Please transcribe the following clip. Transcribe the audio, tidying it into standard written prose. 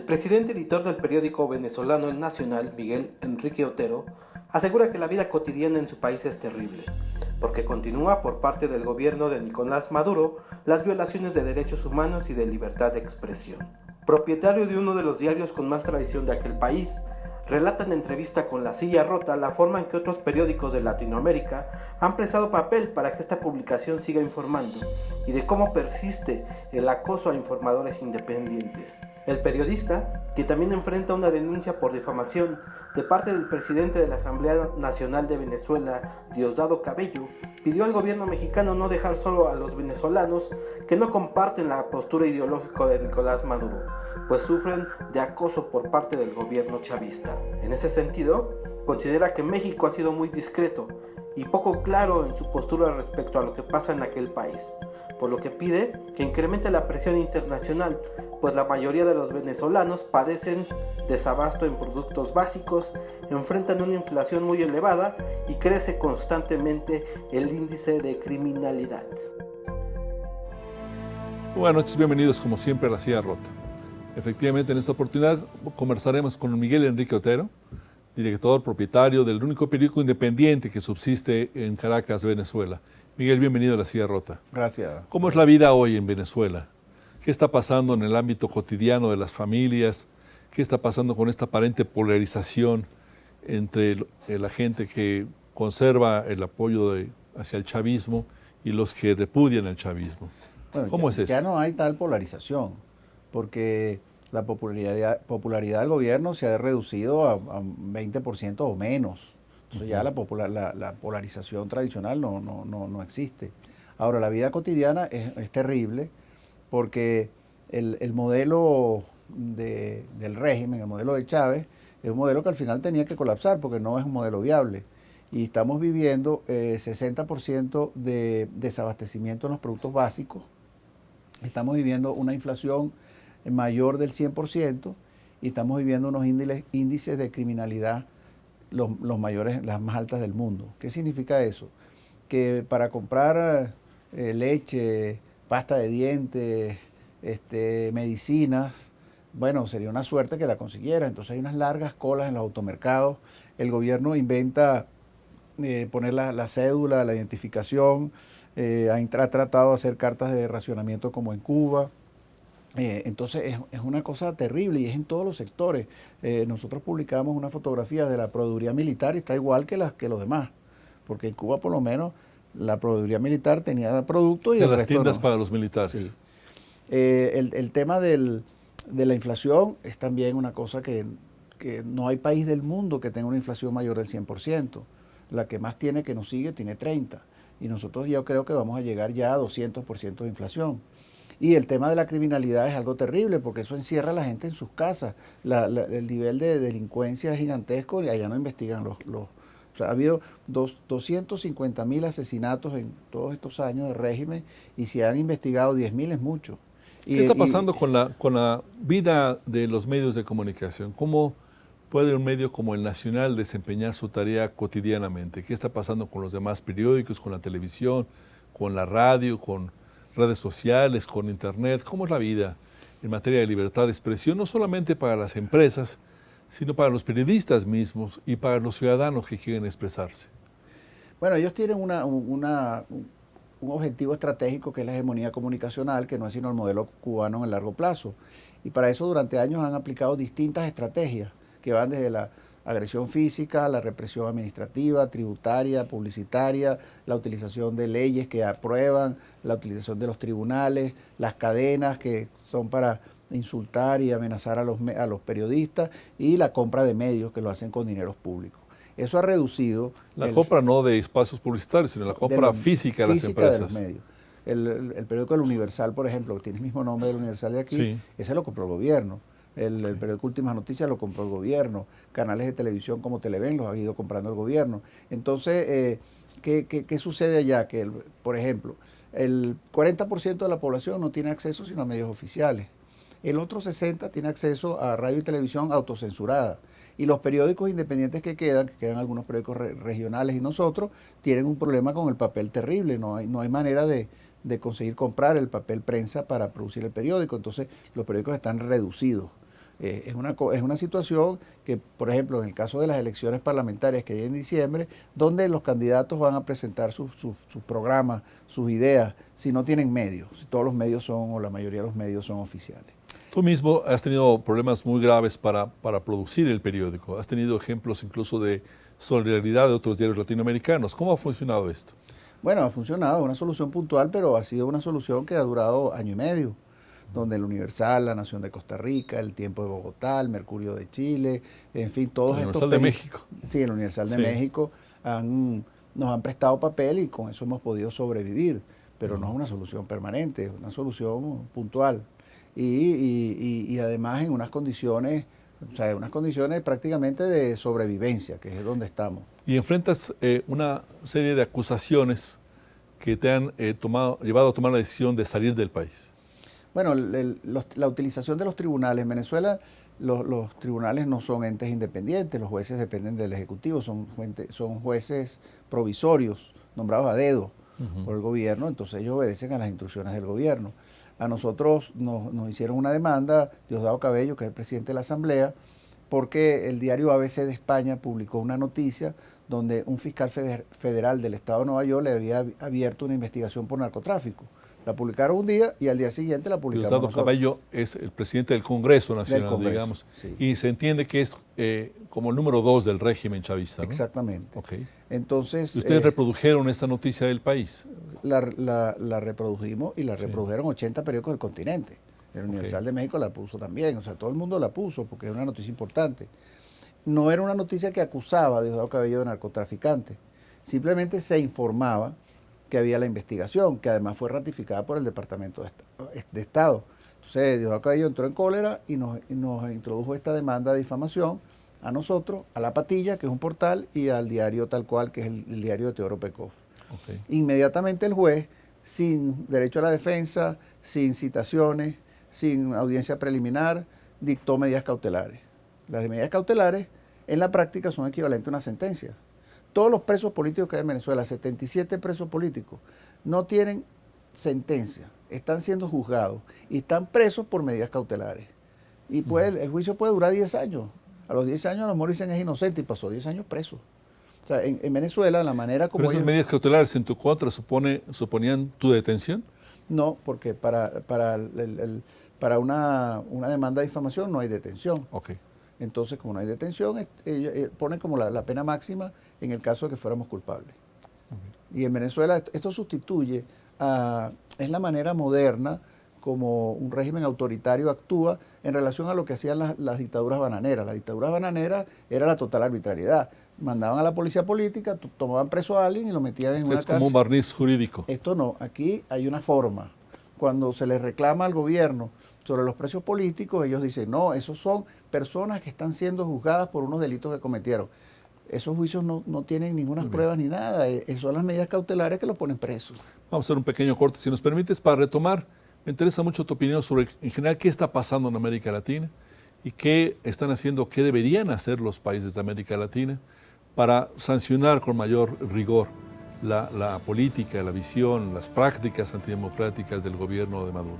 presidente editor del periódico venezolano El Nacional, Miguel Enrique Otero, asegura que la vida cotidiana en su país es terrible, porque continúa por parte del gobierno de Nicolás Maduro las violaciones de derechos humanos y de libertad de expresión. Propietario de uno de los diarios con más tradición de aquel país, relata en entrevista con La Silla Rota la forma en que otros periódicos de Latinoamérica han prestado papel para que esta publicación siga informando y de cómo persiste el acoso a informadores independientes. El periodista, que también enfrenta una denuncia por difamación de parte del presidente de la Asamblea Nacional de Venezuela, Diosdado Cabello, pidió al gobierno mexicano no dejar solo a los venezolanos que no comparten la postura ideológica de Nicolás Maduro, pues sufren de acoso por parte del gobierno chavista. En ese sentido, considera que México ha sido muy discreto y poco claro en su postura respecto a lo que pasa en aquel país, por lo que pide que incremente la presión internacional, pues la mayoría de los venezolanos padecen desabasto en productos básicos, enfrentan una inflación muy elevada y crece constantemente el índice de criminalidad. Buenas noches, bienvenidos como siempre a La Silla Rota. Efectivamente, en esta oportunidad conversaremos con Miguel Enrique Otero, director, propietario del único periódico independiente que subsiste en Caracas, Venezuela. Miguel, bienvenido a La Silla Rota. Gracias. ¿Cómo es la vida hoy en Venezuela? ¿Qué está pasando en el ámbito cotidiano de las familias? ¿Qué está pasando con esta aparente polarización entre la gente que conserva el apoyo hacia el chavismo y los que repudian el chavismo? Bueno, ¿Cómo es esto? Ya no hay tal polarización, porque la popularidad del gobierno se ha reducido a 20% o menos. Entonces ya la polarización tradicional no existe. Ahora, la vida cotidiana es terrible porque el modelo del régimen, el modelo de Chávez, es un modelo que al final tenía que colapsar porque no es un modelo viable. Y estamos viviendo 60% de desabastecimiento en los productos básicos. Estamos viviendo una inflación mayor del 100% y estamos viviendo unos índices de criminalidad los mayores, las más altas del mundo. ¿Qué significa eso? Que para comprar leche, pasta de dientes, medicinas, bueno, sería una suerte que la consiguiera. Entonces hay unas largas colas en los automercados. El gobierno inventa poner la cédula, la identificación, ha tratado de hacer cartas de racionamiento como en Cuba. Entonces es una cosa terrible y es en todos los sectores. Nosotros publicamos una fotografía de la proveeduría militar y está igual que los demás, porque en Cuba por lo menos la proveeduría militar tenía productos y de el las resto tiendas no. para los militares. Sí. El tema de la inflación es también una cosa que no hay país del mundo que tenga una inflación mayor del 100%. La que más tiene, que nos sigue, tiene 30%. Y nosotros yo creo que vamos a llegar ya a 200% de inflación. Y el tema de la criminalidad es algo terrible porque eso encierra a la gente en sus casas. El nivel de delincuencia es gigantesco y allá no investigan o sea, ha habido 250.000 asesinatos en todos estos años de régimen y si han investigado 10.000 es mucho. ¿Qué está pasando con la vida de los medios de comunicación? ¿Cómo puede un medio como El Nacional desempeñar su tarea cotidianamente? ¿Qué está pasando con los demás periódicos, con la televisión, con la radio, con redes sociales, con internet? ¿Cómo es la vida en materia de libertad de expresión, no solamente para las empresas, sino para los periodistas mismos y para los ciudadanos que quieren expresarse? Bueno, ellos tienen un objetivo estratégico que es la hegemonía comunicacional, que no es sino el modelo cubano en el largo plazo. Y para eso durante años han aplicado distintas estrategias que van desde la agresión física, la represión administrativa, tributaria, publicitaria, la utilización de leyes que aprueban, la utilización de los tribunales, las cadenas que son para insultar y amenazar a los periodistas y la compra de medios que lo hacen con dineros públicos. Eso ha reducido... La compra no de espacios publicitarios, sino la compra física de las empresas. De los medios. El periódico El Universal, por ejemplo, que tiene el mismo nombre del Universal de aquí, sí. Ese lo compró el gobierno. El periódico Últimas Noticias lo compró el gobierno. Canales de televisión como Televen los ha ido comprando el gobierno. Entonces, ¿qué sucede allá? Que, por ejemplo, el 40% de la población no tiene acceso sino a medios oficiales. El otro 60% tiene acceso a radio y televisión autocensurada. Y los periódicos independientes que quedan algunos periódicos regionales y nosotros, tienen un problema con el papel terrible. No hay manera de conseguir comprar el papel prensa para producir el periódico. Entonces, los periódicos están reducidos. Es una situación que, por ejemplo, en el caso de las elecciones parlamentarias que hay en diciembre, donde los candidatos van a presentar sus programas, sus ideas, si no tienen medios, si todos los medios son, o la mayoría de los medios son oficiales. Tú mismo has tenido problemas muy graves para producir el periódico. Has tenido ejemplos incluso de solidaridad de otros diarios latinoamericanos. ¿Cómo ha funcionado esto? Bueno, ha funcionado, una solución puntual, pero ha sido una solución que ha durado año y medio, donde el Universal, la Nación de Costa Rica, el Tiempo de Bogotá, el Mercurio de Chile, en fin, todos El estos... Universal de México. Sí, el Universal de Sí. México nos han prestado papel y con eso hemos podido sobrevivir, pero no es una solución permanente, es una solución puntual. Y además en unas condiciones, o sea, unas condiciones prácticamente de sobrevivencia, que es donde estamos. Y enfrentas una serie de acusaciones que te han llevado a tomar la decisión de salir del país. Bueno, la utilización de los tribunales en Venezuela, los tribunales no son entes independientes, los jueces dependen del Ejecutivo, son jueces provisorios, nombrados a dedo por el gobierno, entonces ellos obedecen a las instrucciones del gobierno. A nosotros nos hicieron una demanda, Diosdado Cabello, que es el presidente de la Asamblea, porque el diario ABC de España publicó una noticia donde un fiscal federal del estado de Nueva York le había abierto una investigación por narcotráfico. La publicaron un día y al día siguiente la publicamos Diosdado nosotros. Cabello es el presidente del Congreso Nacional, Congreso, digamos, sí. y se entiende que es como el número 2 del régimen chavista, ¿no? Exactamente. Okay. Entonces, ¿Y ustedes reprodujeron esta noticia del país? la reprodujimos y la reprodujeron 80 periódicos del continente. El Universal de México la puso también, o sea, todo el mundo la puso porque es una noticia importante. No era una noticia que acusaba a Diosdado Cabello de narcotraficante, simplemente se informaba que había la investigación, que además fue ratificada por el Departamento de Estado. Entonces, Diosdado Cabello entró en cólera y nos introdujo esta demanda de difamación a nosotros, a La Patilla, que es un portal, y al diario Tal Cual, que es el diario de Teodoro Pekov. Okay. Inmediatamente el juez, sin derecho a la defensa, sin citaciones, sin audiencia preliminar, dictó medidas cautelares. Las medidas cautelares, en la práctica, son equivalentes a una sentencia. Todos los presos políticos que hay en Venezuela, 77 presos políticos, no tienen sentencia, están siendo juzgados y están presos por medidas cautelares. Y el juicio puede durar 10 años. A los 10 años a lo mejor dicen es inocente y pasó 10 años preso. O sea, en Venezuela la manera como... ¿Pero esas medidas cautelares en tu contra suponían tu detención? No, porque para una demanda de difamación no hay detención. Okay. Entonces, como no hay detención, ponen como la pena máxima en el caso de que fuéramos culpables. Y en Venezuela esto sustituye es la manera moderna como un régimen autoritario actúa en relación a lo que hacían las dictaduras bananeras. Las dictaduras bananeras era la total arbitrariedad. Mandaban a la policía política, tomaban preso a alguien y lo metían en una cárcel. Es como un barniz jurídico. Esto no, aquí hay una forma. Cuando se les reclama al gobierno sobre los presos políticos, ellos dicen, no, esos son personas que están siendo juzgadas por unos delitos que cometieron. Esos juicios no tienen ninguna prueba ni nada, son las medidas cautelares que los ponen presos. Vamos a hacer un pequeño corte, si nos permites, para retomar. Me interesa mucho tu opinión sobre, en general, qué está pasando en América Latina y qué están haciendo, qué deberían hacer los países de América Latina para sancionar con mayor rigor la política, la visión, las prácticas antidemocráticas del gobierno de Maduro.